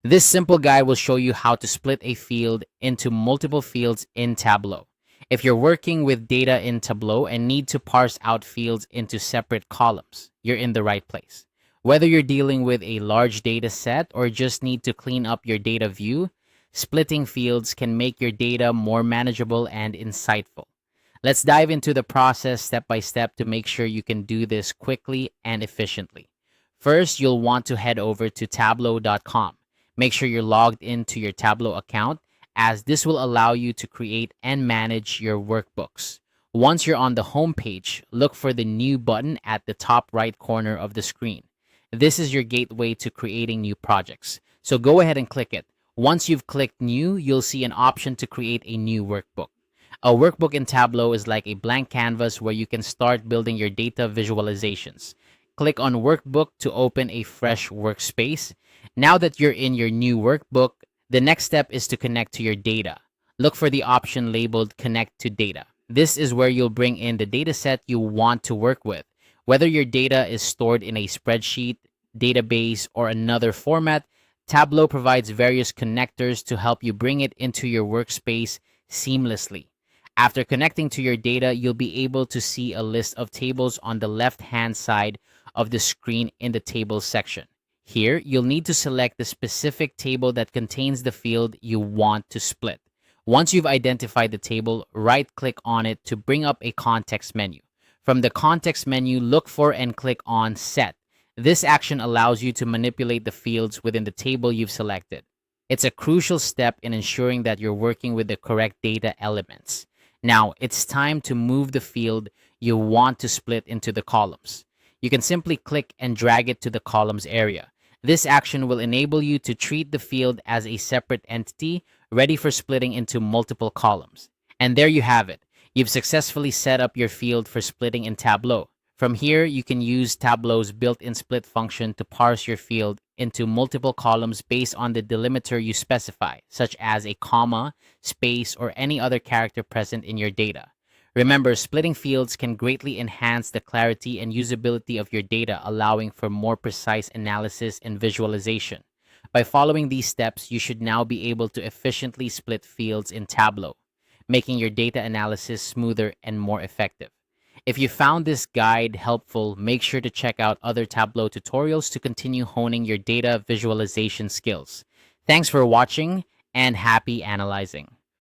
This simple guide will show you how to split a field into multiple fields in Tableau. If you're working with data in Tableau and need to parse out fields into separate columns, you're in the right place. Whether you're dealing with a large data set or just need to clean up your data view, splitting fields can make your data more manageable and insightful. Let's dive into the process step by step to make sure you can do this quickly and efficiently. First, you'll want to head over to tableau.com. Make sure you're logged into your Tableau account, as this will allow you to create and manage your workbooks. Once you're on the home page, look for the New button at the top right corner of the screen. This is your gateway to creating new projects. So go ahead and click it. Once you've clicked New, you'll see an option to create a new workbook. A workbook in Tableau is like a blank canvas where you can start building your data visualizations. Click on Workbook to open a fresh workspace. Now that you're in your new workbook, the next step is to connect to your data. Look for the option labeled Connect to Data. This is where you'll bring in the dataset you want to work with. Whether your data is stored in a spreadsheet, database, or another format, Tableau provides various connectors to help you bring it into your workspace seamlessly. After connecting to your data, you'll be able to see a list of tables on the left-hand side of the screen in the Tables section. Here, you'll need to select the specific table that contains the field you want to split. Once you've identified the table, right-click on it to bring up a context menu. From the context menu, look for and click on Set. This action allows you to manipulate the fields within the table you've selected. It's a crucial step in ensuring that you're working with the correct data elements. Now, it's time to move the field you want to split into the columns. You can simply click and drag it to the columns area. This action will enable you to treat the field as a separate entity, ready for splitting into multiple columns. And there you have it. You've successfully set up your field for splitting in Tableau. From here, you can use Tableau's built-in split function to parse your field into multiple columns based on the delimiter you specify, such as a comma, space, or any other character present in your data. Remember, splitting fields can greatly enhance the clarity and usability of your data, allowing for more precise analysis and visualization. By following these steps, you should now be able to efficiently split fields in Tableau, making your data analysis smoother and more effective. If you found this guide helpful, make sure to check out other Tableau tutorials to continue honing your data visualization skills. Thanks for watching and happy analyzing.